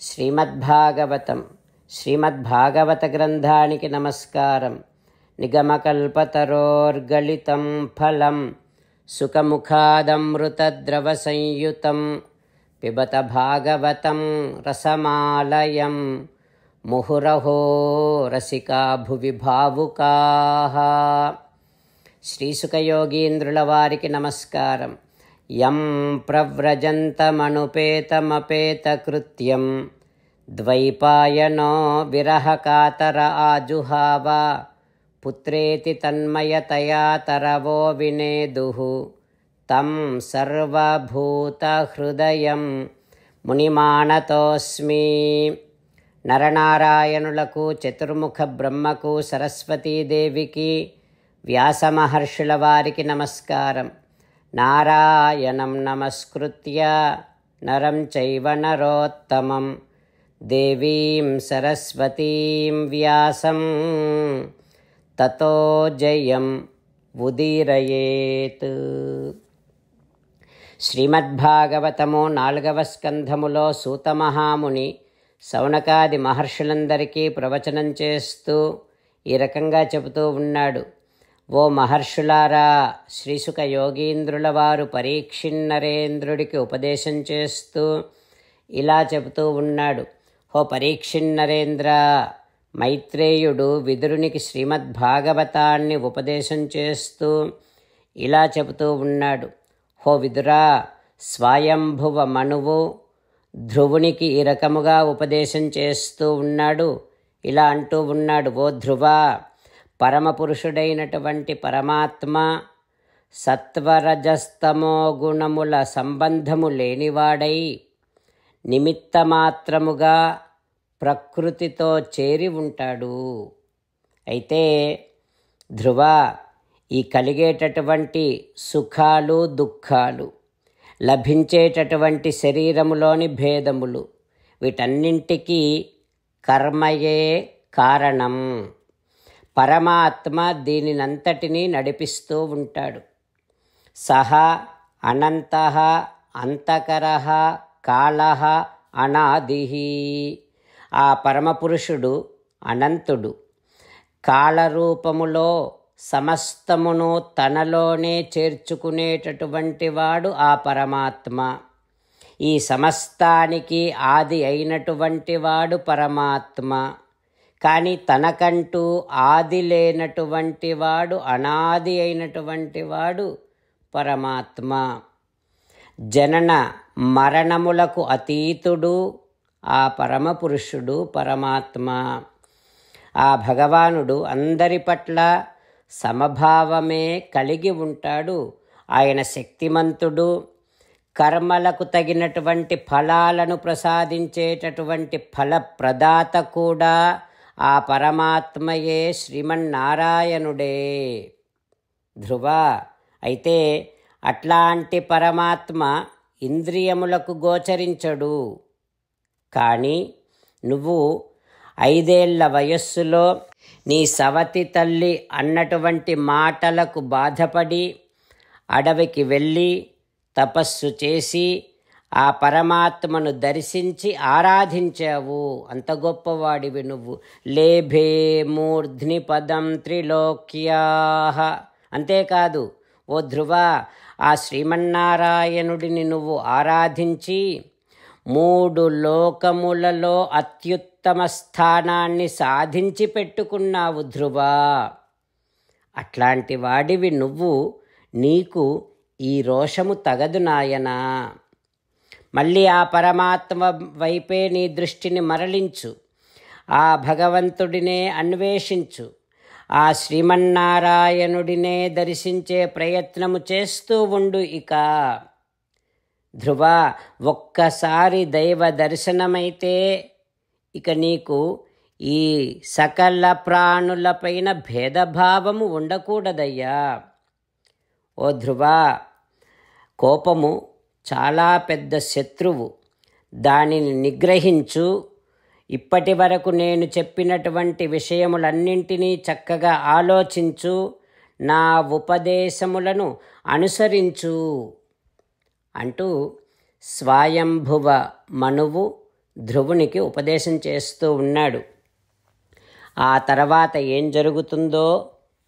శ్రీమద్భాగవతం శ్రీమద్భాగవత గ్రంథానికి నమస్కారం. నిగమకల్పతరోర్గళితం ఫలం సుఖముఖాదమృతద్రవ సంయుతం పిబత భాగవతం రసమాలయం ముహురహో రసికా భువి భావుకాః. శ్రీసుఖయోగీంద్రుల వారికి నమస్కారం. యం ప్రవ్రజంతమనుపేతమపేతకృత్యం ద్వైపాయనో విరహకాతర ఆజుహావ పుత్రేతి తన్మయతయా తరవో వినేదుః తం సర్వభూతహృదయం మునిమానతోస్మి. నరనారాయణులకు, చతుర్ముఖ బ్రహ్మకు, సరస్వతీదేవికి, వ్యాసమహర్షుల వారికి నమస్కారం. నారాయణం నమస్కృత్య నరం చైవ నరోత్తమం దేవీం సరస్వతీం వ్యాసం తతో జయం ఉదీరయేత్. శ్రీమద్భాగవతము 4వ స్కంధములో సూతమహాముని శౌనకాది మహర్షులందరికీ ప్రవచనం చేస్తూ ఈ రకంగా చెబుతూ ఉన్నాడు. ఓ మహర్షులారా, శ్రీసుఖ యోగీంద్రుల వారు పరీక్షిన్నరేంద్రుడికి ఉపదేశం చేస్తూ ఇలా చెబుతూ ఉన్నాడు. ఓ పరీక్షిన్నరేంద్ర, మైత్రేయుడు విదురునికి శ్రీమద్భాగవతాన్ని ఉపదేశం చేస్తూ ఇలా చెబుతూ ఉన్నాడు. ఓ విదురా, స్వయంభువ మనువు ధ్రువునికి ఈ రకముగా ఉపదేశం చేస్తూ ఉన్నాడు. ఇలా అంటూ ఉన్నాడు. ఓ ధ్రువ, పరమపురుషుడైనటువంటి పరమాత్మ సత్వరజస్తమో గుణముల సంబంధము లేనివాడై నిమిత్తమాత్రముగా ప్రకృతితో చేరి ఉంటాడు. అయితే ధ్రువ, ఈ కలిగేటటువంటి సుఖాలు దుఃఖాలు, లభించేటటువంటి శరీరములోని భేదములు, వీటన్నింటికీ కర్మయే కారణం. పరమాత్మ దీనినంతటినీ నడిపిస్తూ ఉంటాడు. సహ అనంతః అంతకరః కాలః అనాదిః. ఆ పరమపురుషుడు అనంతుడు, కాలరూపములో సమస్తమును తనలోనే చేర్చుకునేటటువంటి వాడు ఆ పరమాత్మ. ఈ సమస్తానికి ఆది అయినటువంటి వాడు పరమాత్మ. కానీ తనకంటూ ఆది లేనటువంటి వాడు, అనాది అయినటువంటి వాడు పరమాత్మ. జనన మరణములకు అతీతుడు ఆ పరమపురుషుడు పరమాత్మ. ఆ భగవానుడు అందరి పట్ల సమభావమే కలిగి ఉంటాడు. ఆయన శక్తిమంతుడు. కర్మలకు తగినటువంటి ఫలాలను ప్రసాదించేటటువంటి ఫలప్రదాత కూడా ఆ పరమాత్మయే, శ్రీమన్నారాయణుడే. ధ్రువ, అయితే అట్లాంటి పరమాత్మ ఇంద్రియములకు గోచరించడు. కానీ నువ్వు 5 ఏళ్ల వయస్సులో నీ సవతి తల్లి అన్నటువంటి మాటలకు బాధపడి అడవికి వెళ్ళి తపస్సు చేసి ఆ పరమాత్మను దర్శించి ఆరాధించావు. అంత గొప్పవాడివి నువ్వు. లేభే మూర్ధ్ని పదం త్రిలోక్యాః. అంతేకాదు ఓ ధ్రువ, ఆ శ్రీమన్నారాయణుడిని నువ్వు ఆరాధించి 3 లోకములలో అత్యుత్తమ స్థానాన్ని సాధించి పెట్టుకున్నావు ధ్రువ. అట్లాంటి వాడివి నువ్వు. నీకు ఈ రోషము తగదు నాయనా. మళ్ళీ ఆ పరమాత్మ వైపే నీ దృష్టిని మరలించు. ఆ భగవంతుడినే అన్వేషించు. ఆ శ్రీమన్నారాయణుడినే దర్శించే ప్రయత్నము చేస్తూ ఉండు. ఇక ధ్రువ, ఒక్కసారి దైవ దర్శనమైతే ఇక నీకు ఈ సకల ప్రాణులపైన భేదభావము ఉండకూడదయ్యా. ఓ ధ్రువ, కోపము చాలా పెద్ద శత్రువు. దానిని నిగ్రహించు. ఇప్పటి వరకు నేను చెప్పినటువంటి విషయములన్నింటినీ చక్కగా ఆలోచించు. నా ఉపదేశములను అనుసరించు అంటూ స్వయంభువ మనువు ధ్రువునికి ఉపదేశం చేస్తూ ఉన్నాడు. ఆ తర్వాత ఏం జరుగుతుందో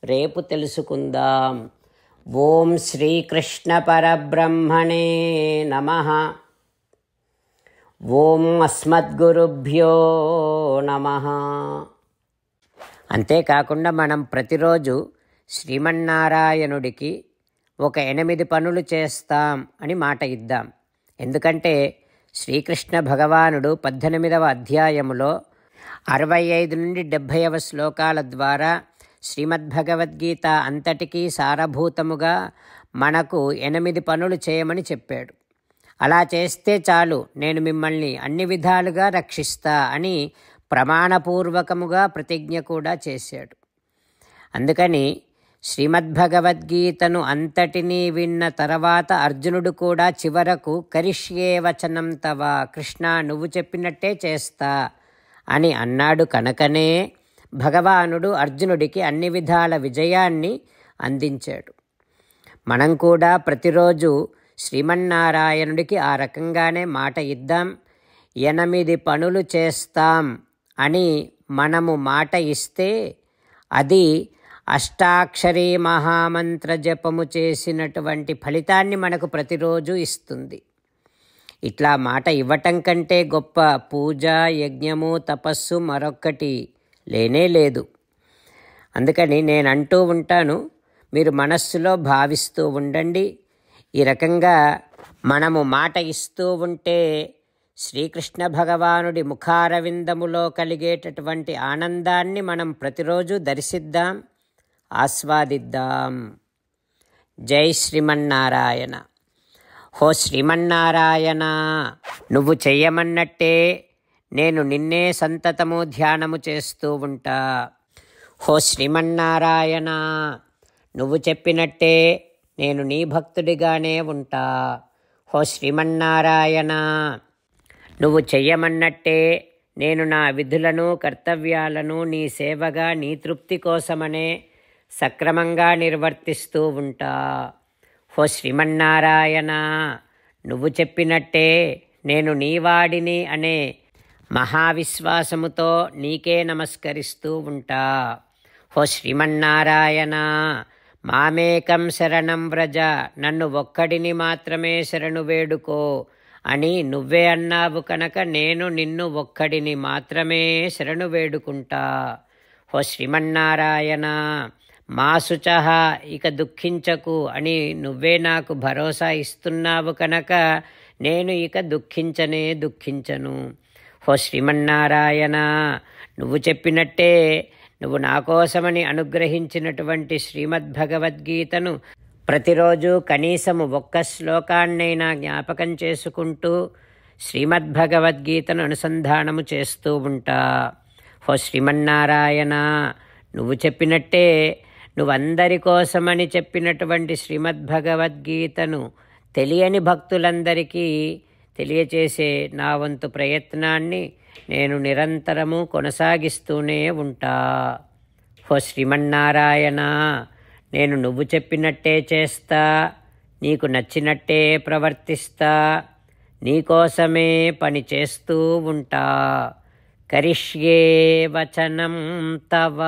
రేపు తెలుసుకుందాం. ఓం శ్రీకృష్ణ పరబ్రహ్మణే నమః. ఓం అస్మద్గురుభ్యో నమః. అంతేకాకుండా మనం ప్రతిరోజు శ్రీమన్నారాయణుడికి ఒక 8 పనులు చేస్తాం అని మాట ఇద్దాం. ఎందుకంటే శ్రీకృష్ణ భగవానుడు 18వ అధ్యాయములో 65 నుండి 70వ శ్లోకాల ద్వారా శ్రీమద్భగవద్గీత అంతటికీ సారభూతముగా మనకు 8 పనులు చేయమని చెప్పాడు. అలా చేస్తే చాలు, నేను మిమ్మల్ని అన్ని విధాలుగా రక్షిస్తా అని ప్రమాణపూర్వకముగా ప్రతిజ్ఞ కూడా చేశాడు. అందుకని శ్రీమద్భగవద్గీతను అంతటినీ విన్న తర్వాత అర్జునుడు కూడా చివరకు కరిష్యే వచనం తవ, కృష్ణ నువ్వు చెప్పినట్టే చేస్తా అని అన్నాడు. కనుకనే భగవానుడు అర్జునుడికి అన్ని విధాల విజయాన్ని అందించాడు. మనం కూడా ప్రతిరోజు శ్రీమన్నారాయణుడికి ఆ రకంగానే మాట ఇద్దాం. 8 పనులు చేస్తాం అని మనము మాట ఇస్తే అది అష్టాక్షరీ మహామంత్ర జపము చేసినటువంటి ఫలితాన్ని మనకు ప్రతిరోజు ఇస్తుంది. ఇట్లా మాట ఇవ్వటం కంటే గొప్ప పూజ, యజ్ఞము, తపస్సు మరొక్కటి లేనే లేదు. అందుకని నేను అంటూ ఉంటాను, మీరు మనస్సులో భావిస్తూ ఉండండి. ఈ రకంగా మనము మాట ఇస్తూ ఉంటే శ్రీకృష్ణ భగవానుడి ముఖారవిందములో కలిగేటటువంటి ఆనందాన్ని మనం ప్రతిరోజు దర్శిద్దాం, ఆస్వాదిద్దాం. జై శ్రీమన్నారాయణ. హో శ్రీమన్నారాయణ, నువ్వు చెయ్యమన్నట్టే నేను నిన్నే సంతతము ధ్యానము చేస్తూ ఉంటా. హో శ్రీమన్నారాయణ, నువ్వు చెప్పినట్టే నేను నీ భక్తుడిగానే ఉంటా. హో శ్రీమన్నారాయణ, నువ్వు చెయ్యమన్నట్టే నేను నా విధులను, కర్తవ్యాలను నీ సేవగా, నీ తృప్తి కోసమనే సక్రమంగా నిర్వర్తిస్తూ ఉంటా. హో శ్రీమన్నారాయణ, నువ్వు చెప్పినట్టే నేను నీవాడిని అనే మహావిశ్వాసముతో నీకే నమస్కరిస్తూ ఉంటా. హో శ్రీమన్నారాయణ, మామేకం శరణం వ్రజ, నన్ను ఒక్కడిని మాత్రమే శరణు వేడుకో అని నువ్వే అన్నావు కనుక నేను నిన్ను ఒక్కడిని మాత్రమే శరణు వేడుకుంటా. హో శ్రీమన్నారాయణ, మా శుచః, ఇక దుఃఖించకు అని నువ్వే నాకు భరోసా ఇస్తున్నావు కనుక నేను ఇక దుఃఖించను. హో శ్రీమన్నారాయణ, నువ్వు చెప్పినట్టే నువ్వు నా కోసమని అనుగ్రహించినటువంటి శ్రీమద్భగవద్గీతను ప్రతిరోజు కనీసము 1 శ్లోకాన్నైనా జ్ఞాపకం చేసుకుంటూ శ్రీమద్భగవద్గీతను అనుసంధానము చేస్తూ ఉంటా. హో శ్రీమన్నారాయణ, నువ్వు చెప్పినట్టే నువ్వందరి కోసమని చెప్పినటువంటి శ్రీమద్భగవద్గీతను తెలియని భక్తులందరికీ తెలియచేసే నా వంతు ప్రయత్నాన్ని నేను నిరంతరము కొనసాగిస్తూనే ఉంటా. హో శ్రీమన్నారాయణ, నేను నువ్వు చెప్పినట్టే చేస్తా, నీకు నచ్చినట్టే ప్రవర్తిస్తా, నీకోసమే పని చేస్తూ ఉంటా. కరిష్యే వచనం తవ.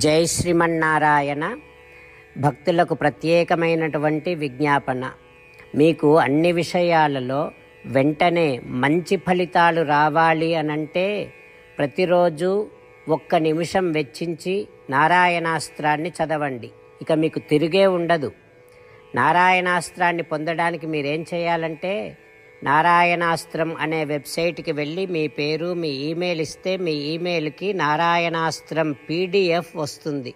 జై శ్రీమన్నారాయణ. భక్తులకు ప్రత్యేకమైనటువంటి విజ్ఞాపన. మీకు అన్ని విషయాలలో వెంటనే మంచి ఫలితాలు రావాలి అనంటే ప్రతిరోజు 1 నిమిషం వెచ్చించి నారాయణాస్త్రాన్ని చదవండి. ఇక మీకు తిరిగే ఉండదు. నారాయణాస్త్రాన్ని పొందడానికి మీరేం చేయాలంటే నారాయణాస్త్రం అనే వెబ్సైట్కి వెళ్ళి మీ పేరు, మీ ఈమెయిల్ ఇస్తే మీ ఈమెయిల్కి నారాయణాస్త్రం PDF వస్తుంది.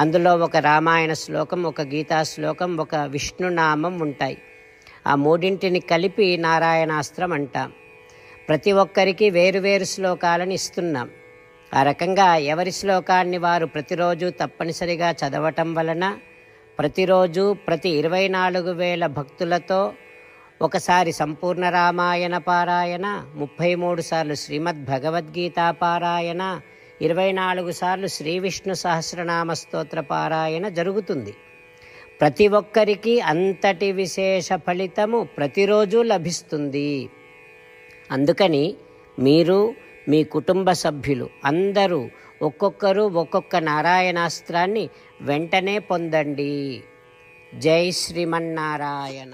అందులో ఒక రామాయణ శ్లోకం, ఒక గీతా శ్లోకం, ఒక విష్ణునామం ఉంటాయి. ఆ 3ంటిని కలిపి నారాయణాస్త్రం అంటాం. ప్రతి ఒక్కరికి వేరువేరు శ్లోకాలను ఇస్తున్నాం. ఆ రకంగా ఎవరి శ్లోకాన్ని వారు ప్రతిరోజు తప్పనిసరిగా చదవటం వలన ప్రతిరోజు ప్రతి 24,000 భక్తులతో ఒకసారి సంపూర్ణ రామాయణ పారాయణ, 33 సార్లు శ్రీమద్భగవద్గీత పారాయణ, 24 సార్లు శ్రీ విష్ణు సహస్రనామ స్తోత్ర పారాయణ జరుగుతుంది. ప్రతి ఒక్కరికి అంతటి విశేష ఫలితము ప్రతిరోజు లభిస్తుంది. అందుకని మీరు మీ కుటుంబ సభ్యులు అందరూ ఒక్కొక్కరు ఒక్కొక్క నారాయణాస్త్రాన్ని వెంటనే పొందండి. జై శ్రీమన్నారాయణ.